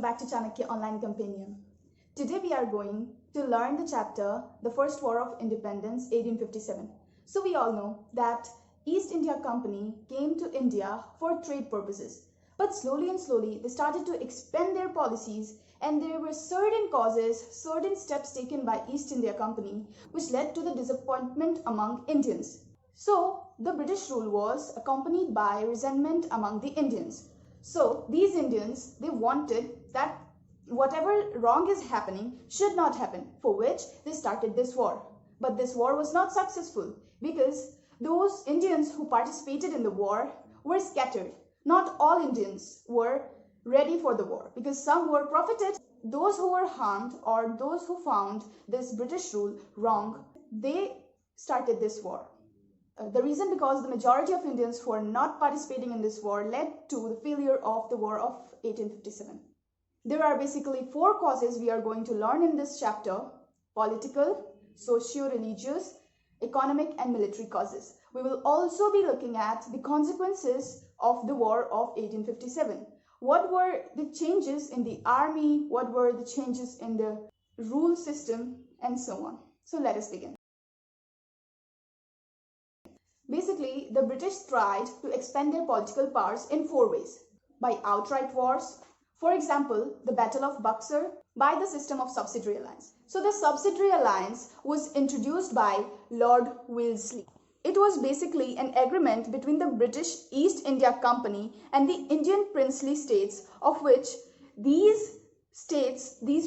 back to Chanakya Online Companion. Today we are going to learn the chapter, The First War of Independence, 1857. So we all know that East India Company came to India for trade purposes. But slowly and slowly they started to expand their policies, and there were certain causes, certain steps taken by East India Company which led to the disappointment among Indians. So the British rule was accompanied by resentment among the Indians. So these Indians, they wanted that whatever wrong is happening should not happen, for which they started this war. But this war was not successful because those Indians who participated in the war were scattered. Not all Indians were ready for the war because some were profited. Those who were harmed or those who found this British rule wrong, they started this war. The reason because the majority of Indians who are not participating in this war led to the failure of the war of 1857. There are basically four causes we are going to learn in this chapter: political, socio-religious, economic and military causes. We will also be looking at the consequences of the war of 1857. What were the changes in the army? What were the changes in the rule system? And so on. So let us begin. Basically, the British tried to expand their political powers in four ways: by outright wars, for example, the Battle of Buxar, by the system of subsidiary alliance. So the subsidiary alliance was introduced by Lord Wellesley. It was basically an agreement between the British East India Company and the Indian princely states, of which these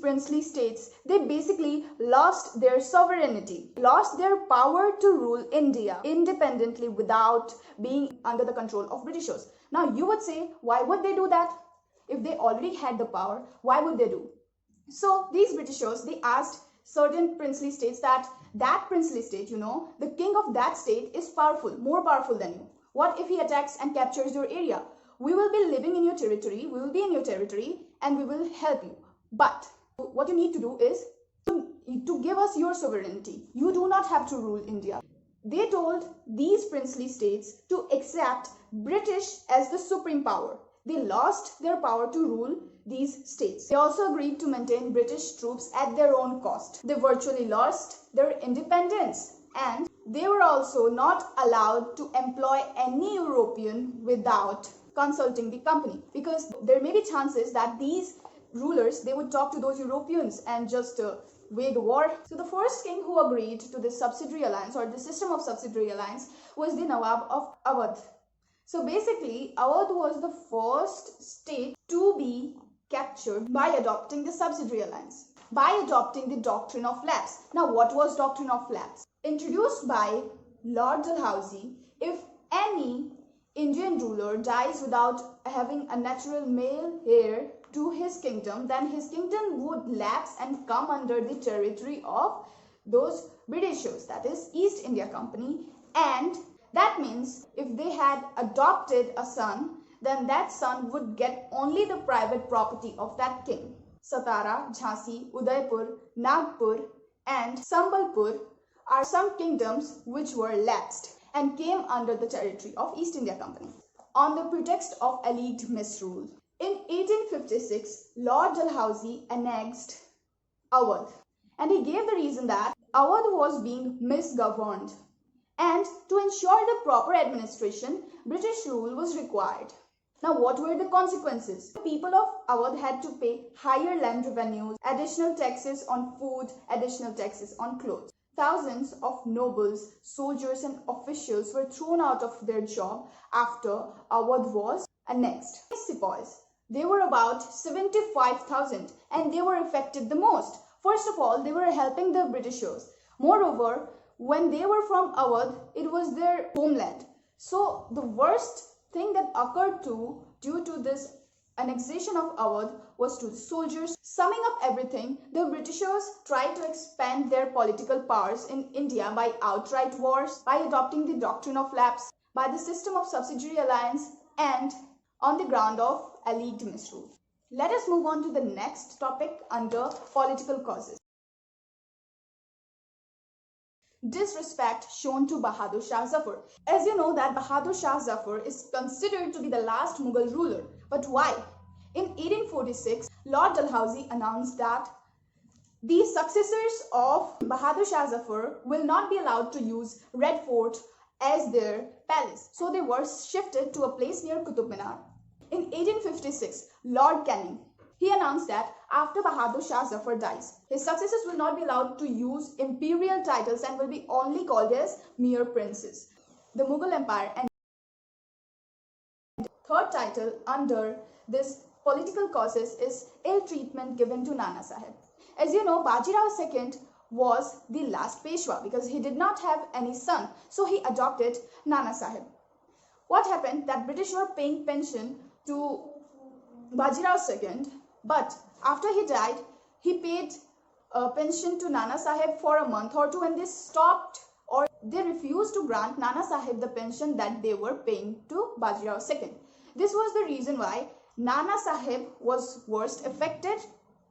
princely states, they basically lost their sovereignty, lost their power to rule India independently without being under the control of Britishers. Now you would say, why would they do that? If they already had the power, why would they do? So these Britishers, they asked certain princely states that princely state, the king of that state is powerful, more powerful than you. What if he attacks and captures your area? We will be living in your territory, we will be in your territory, and we will help you. But what you need to do is to give us your sovereignty. You do not have to rule India. They told these princely states to accept British as the supreme power. They lost their power to rule these states. They also agreed to maintain British troops at their own cost. They virtually lost their independence, and they were also not allowed to employ any European without consulting the company, because there may be chances that these rulers, they would talk to those Europeans and just wage the war. So the first king who agreed to this subsidiary alliance or the system of subsidiary alliance was the Nawab of Awadh. So basically, Awadh was the first state to be captured by adopting the subsidiary alliance, by adopting the doctrine of lapse. Now, what was doctrine of lapse? Introduced by Lord Dalhousie. If any Indian ruler dies without having a natural male heir to his kingdom, then his kingdom would lapse and come under the territory of those Britishers, that is East India Company. And that means if they had adopted a son, then that son would get only the private property of that king. Satara, Jhansi, Udaipur, Nagpur and Sambalpur are some kingdoms which were lapsed and came under the territory of East India Company on the pretext of alleged misrule. In 1856, Lord Dalhousie annexed Awadh, and he gave the reason that Awadh was being misgoverned, and to ensure the proper administration, British rule was required. Now, what were the consequences? The people of Awadh had to pay higher land revenues, additional taxes on food, additional taxes on clothes. Thousands of nobles, soldiers and officials were thrown out of their job after Awadh was annexed. Sepoys, they were about 75,000, and they were affected the most. First of all, they were helping the Britishers. Moreover, when they were from Awadh, it was their homeland. So the worst thing that occurred due to this annexation of Awadh was to the soldiers. Summing up everything, the Britishers tried to expand their political powers in India by outright wars, by adopting the doctrine of lapse, by the system of subsidiary alliance, and on the ground of alleged misrule. Let us move on to the next topic under political causes. Disrespect shown to Bahadur Shah Zafar. As you know that Bahadur Shah Zafar is considered to be the last Mughal ruler. But why? In 1846, Lord Dalhousie announced that the successors of Bahadur Shah Zafar will not be allowed to use Red Fort as their palace. So they were shifted to a place near Qutub Minar. In 1856, Lord Canning, he announced that after Bahadur Shah Zafar dies, his successors will not be allowed to use imperial titles and will be only called as mere princes. The Mughal Empire and third title under this political causes is ill treatment given to Nana Sahib. As you know, Bajirao II was the last Peshwa because he did not have any son, so he adopted Nana Sahib. What happened that British were paying pension to Bajirao II, but after he died, he paid pension to Nana Sahib for a month or two, and they stopped or they refused to grant Nana Sahib the pension that they were paying to Bajirao II. This was the reason why Nana Sahib was worst affected,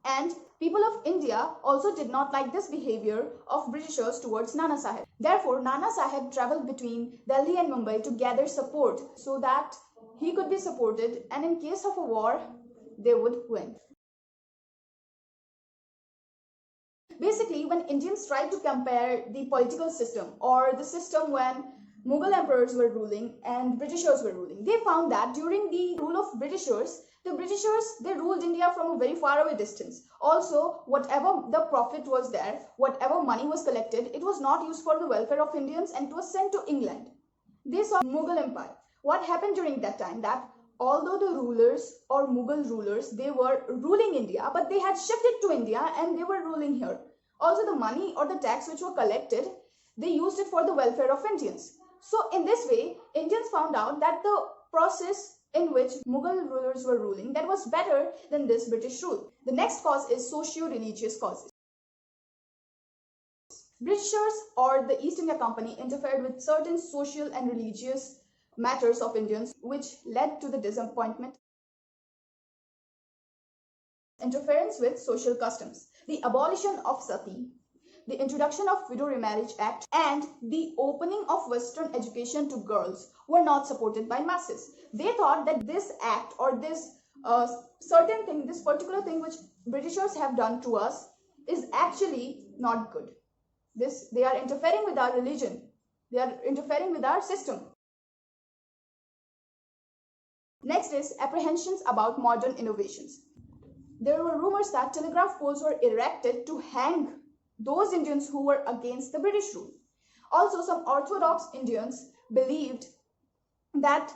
and people of India also did not like this behavior of Britishers towards Nana Sahib. Therefore, Nana Sahib travelled between Delhi and Mumbai to gather support so that he could be supported, and in case of a war, they would win. Basically, when Indians tried to compare the political system or the system when Mughal emperors were ruling and Britishers were ruling, they found that during the rule of Britishers, they ruled India from a very far away distance. Also, whatever the profit was there, whatever money was collected, it was not used for the welfare of Indians and it was sent to England. They saw Mughal Empire. What happened during that time? That although the rulers or Mughal rulers, they were ruling India, but they had shifted to India and they were ruling here. Also, the money or the tax which were collected, they used it for the welfare of Indians. So in this way, Indians found out that the process in which Mughal rulers were ruling, that was better than this British rule. The next cause is socio-religious causes. Britishers or the East India Company interfered with certain social and religious matters of Indians, which led to the disappointment. Interference with social customs. The abolition of sati, the introduction of Widow Remarriage Act, and the opening of Western education to girls were not supported by masses. They thought that this act or this certain thing, this particular thing which Britishers have done to us is actually not good. They are interfering with our religion. They are interfering with our system. Next is apprehensions about modern innovations. There were rumors that telegraph poles were erected to hang those Indians who were against the British rule. Also, some Orthodox Indians believed that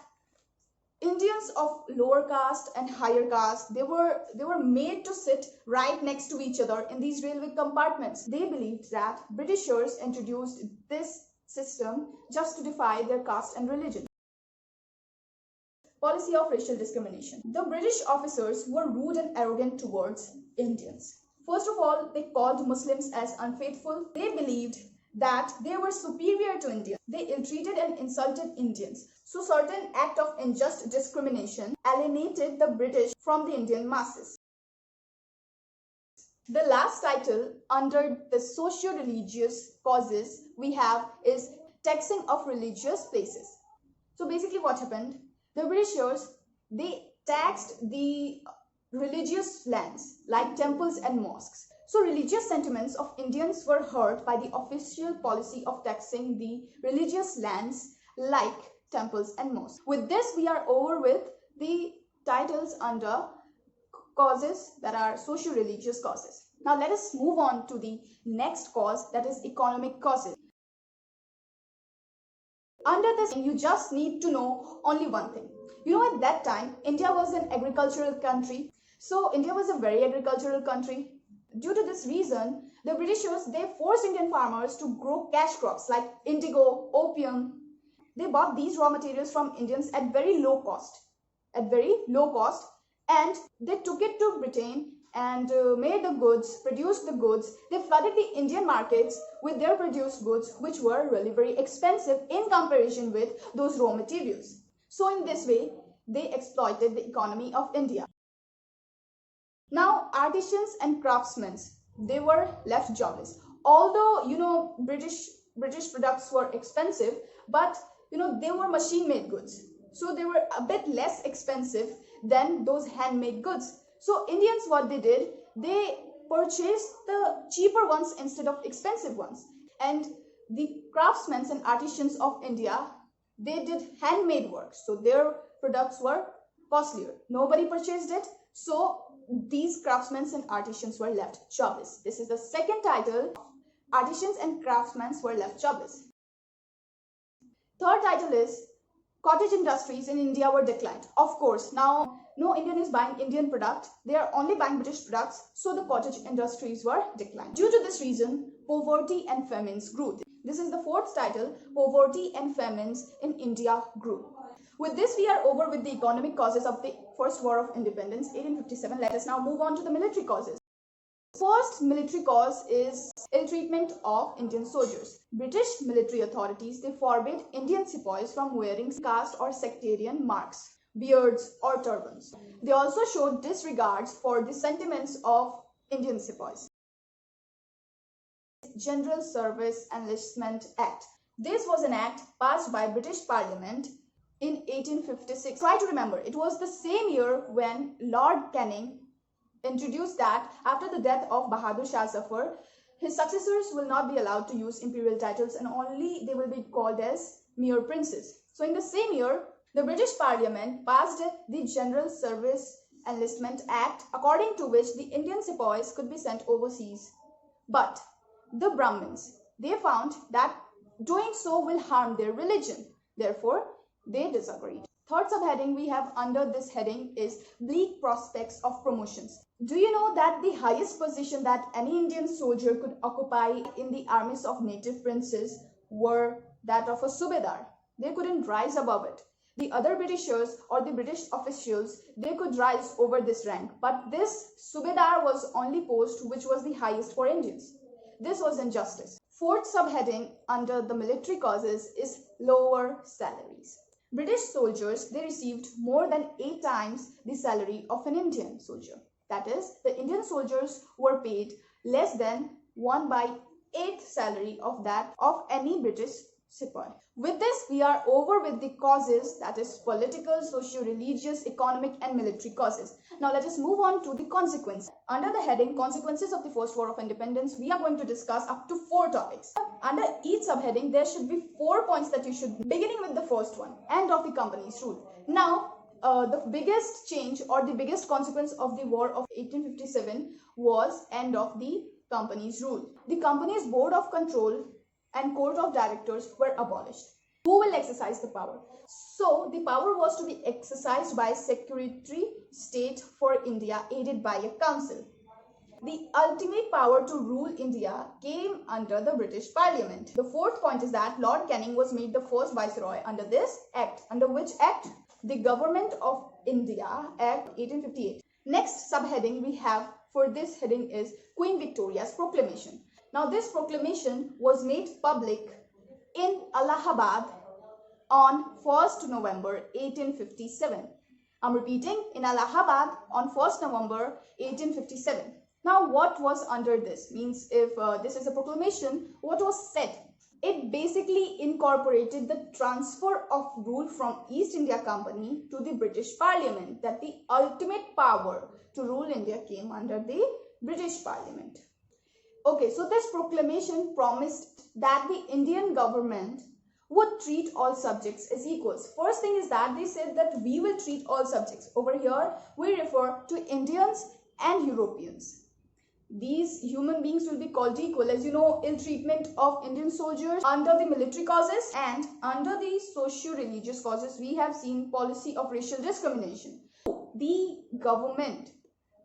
Indians of lower caste and higher caste, they were made to sit right next to each other in these railway compartments. They believed that Britishers introduced this system just to defy their caste and religion. Policy of racial discrimination. The British officers were rude and arrogant towards Indians. First of all, they called Muslims as unfaithful. They believed that they were superior to Indians. They ill-treated and insulted Indians. So certain act of unjust discrimination alienated the British from the Indian masses. The last title under the socio-religious causes we have is taxing of religious places. So basically what happened? The Britishers, they taxed the religious lands like temples and mosques. So religious sentiments of Indians were hurt by the official policy of taxing the religious lands like temples and mosques. With this, we are over with the titles under causes that are socio-religious causes. Now let us move on to the next cause, that is economic causes. Under this, you just need to know only one thing. You know, at that time, India was an agricultural country. So India was a very agricultural country. Due to this reason, the Britishers, they forced Indian farmers to grow cash crops like indigo, opium. They bought these raw materials from Indians at very low cost. And they took it to Britain and made the goods, produced the goods. They flooded the Indian markets with their produced goods, which were really very expensive in comparison with those raw materials. So in this way, they exploited the economy of India. Now, artisans and craftsmen, they were left jobless. Although, you know, British products were expensive, but, you know, they were machine-made goods. So they were a bit less expensive than those handmade goods. So Indians, what they did, they purchased the cheaper ones instead of expensive ones. And the craftsmen and artisans of India, they did handmade work, so their products were costlier. Nobody purchased it, so these craftsmen and artisans were left jobless. This is the second title. Artisans and craftsmen were left jobless. Third title is cottage industries in India were declined. Of course, now no Indian is buying Indian product. They are only buying British products, so the cottage industries were declined. Due to this reason, poverty and famines grew. This is the fourth title, poverty and famines in India grew. With this, we are over with the economic causes of the First War of Independence, 1857. Let us now move on to the military causes. First military cause is ill treatment of Indian soldiers. British military authorities, they forbade Indian sepoys from wearing caste or sectarian marks, beards or turbans. They also showed disregard for the sentiments of Indian sepoys. General Service Enlistment Act. This was an act passed by British Parliament in 1856. Try to remember, it was the same year when Lord Canning introduced that after the death of Bahadur Shah Zafar, his successors will not be allowed to use imperial titles and only they will be called as mere princes. So in the same year, the British Parliament passed the General Service Enlistment Act, according to which the Indian sepoys could be sent overseas. But the Brahmins, they found that doing so will harm their religion. Therefore, they disagreed. Third subheading we have under this heading is bleak prospects of promotions. Do you know that the highest position that any Indian soldier could occupy in the armies of native princes were that of a subedar? They couldn't rise above it. The other Britishers or the British officials, they could rise over this rank, but this subedar was only post which was the highest for Indians. This was injustice. Fourth subheading under the military causes is lower salaries. British soldiers, they received more than 8 times the salary of an Indian soldier. That is, the Indian soldiers were paid less than 1/8 salary of that of any British sepoy. With this, we are over with the causes, that is political, socio-religious, economic and military causes. Now let us move on to the consequences. Under the heading Consequences of the First War of Independence, we are going to discuss up to 4 topics. Under each subheading, there should be 4 points that you should, beginning with the first one, end of the company's rule. Now, the biggest change or the biggest consequence of the war of 1857 was end of the company's rule. The company's board of control and court of directors were abolished. Who will exercise the power? So the power was to be exercised by Secretary State for India aided by a council. The ultimate power to rule India came under the British Parliament. The fourth point is that Lord Canning was made the first viceroy under this act. Under which act? The Government of India Act 1858. Next subheading we have for this heading is Queen Victoria's Proclamation. Now this proclamation was made public in Allahabad on 1st November 1857. I'm repeating, in Allahabad on 1st November 1857. Now what was under this? Means if this is a proclamation, what was said? It basically incorporated the transfer of rule from East India Company to the British Parliament, that the ultimate power to rule India came under the British Parliament. Okay, so this proclamation promised that the Indian government would treat all subjects as equals. First thing is that they said that we will treat all subjects. Over here, we refer to Indians and Europeans. These human beings will be called equal. As you know, ill treatment of Indian soldiers under the military causes and under the socio-religious causes, we have seen policy of racial discrimination. The government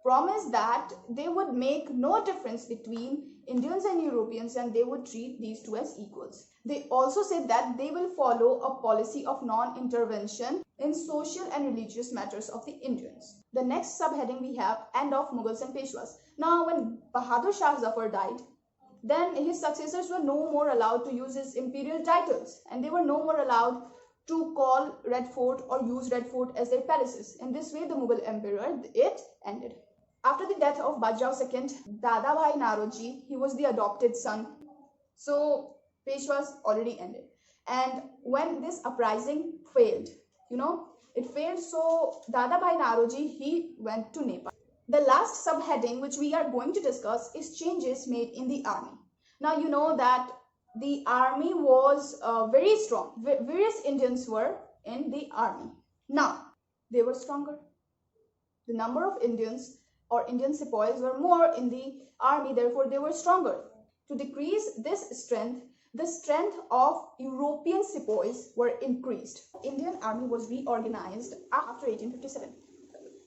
promised that they would make no difference between Indians and Europeans and they would treat these two as equals. They also said that they will follow a policy of non-intervention in social and religious matters of the Indians. The next subheading we have end of Mughals and Peshwas. Now when Bahadur Shah Zafar died, then his successors were no more allowed to use his imperial titles and they were no more allowed to call Red Fort or use Red Fort as their palaces. In this way, the Mughal Emperor, it ended. After the death of Bajrao II, Dadabhai Naroji, he was the adopted son. So Peshwas already ended. And when this uprising failed, It failed, so Dadabhai Naoroji, he went to Nepal. The last subheading which we are going to discuss is changes made in the army. Now you know that the army was very strong. Various Indians were in the army. Now they were stronger. The number of Indians or Indian sepoys were more in the army, therefore they were stronger. To decrease this strength, the strength of European sepoys were increased. Indian army was reorganized after 1857.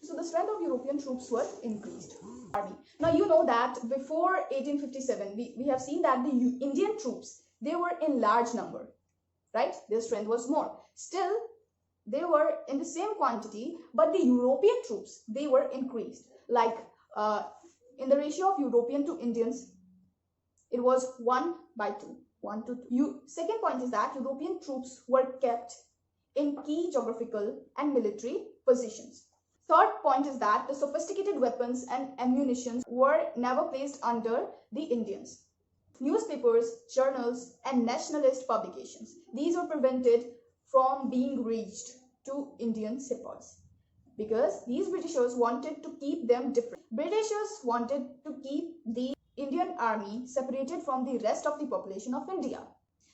So the strength of European troops were increased. Army. Now you know that before 1857, we have seen that the Indian troops, they were in large number, right? Their strength was more. Still, they were in the same quantity, but the European troops, they were increased. Like in the ratio of European to Indians, it was 1:2. 1 to 2. Second point is that European troops were kept in key geographical and military positions. Third point is that the sophisticated weapons and ammunition were never placed under the Indians. Newspapers, journals, and nationalist publications, these were prevented from being reached to Indian sepoys because these Britishers wanted to keep them different. Britishers wanted to keep the Indian army separated from the rest of the population of India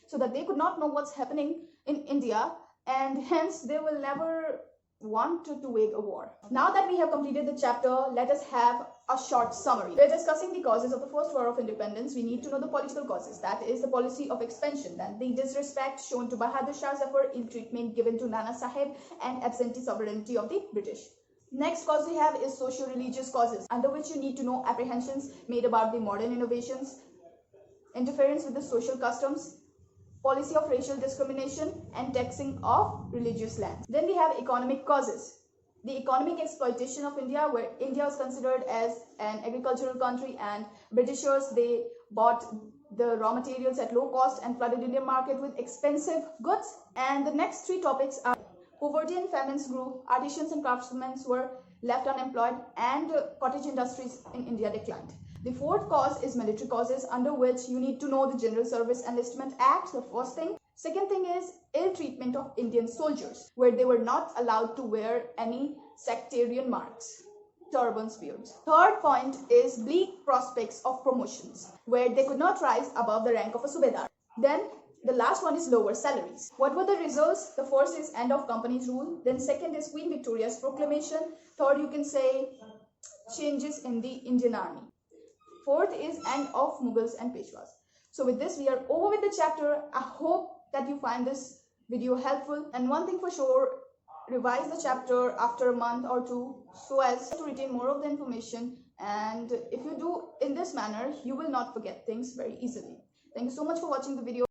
so that they could not know what's happening in India, and hence they will never want to wage a war. Now that we have completed the chapter, let us have a short summary. We're discussing the causes of the First War of Independence. We need to know the political causes, that is the policy of expansion, then the disrespect shown to Bahadur Shah Zafar, ill treatment given to Nana Sahib, and absentee sovereignty of the British. Next cause we have is socio-religious causes, under which you need to know apprehensions made about the modern innovations, interference with the social customs, policy of racial discrimination, and taxing of religious lands. Then we have economic causes. The economic exploitation of India, where India was considered as an agricultural country and Britishers, they bought the raw materials at low cost and flooded Indian market with expensive goods. And the next three topics are poverty and famines grew, artisans and craftsmen were left unemployed, and cottage industries in India declined. The fourth cause is military causes, under which you need to know the General Service Enlistment Act, the first thing. Second thing is ill treatment of Indian soldiers, where they were not allowed to wear any sectarian marks, turbans, beards. Third point is bleak prospects of promotions, where they could not rise above the rank of a subedar. Then the last one is lower salaries. What were the results? The first is end of company's rule. Then second is Queen Victoria's proclamation. Third, you can say changes in the Indian army. Fourth is end of Mughals and Peshwas. So with this, we are over with the chapter. I hope that you find this video helpful. And one thing for sure, revise the chapter after a month or two so as to retain more of the information. And if you do in this manner, you will not forget things very easily. Thank you so much for watching the video.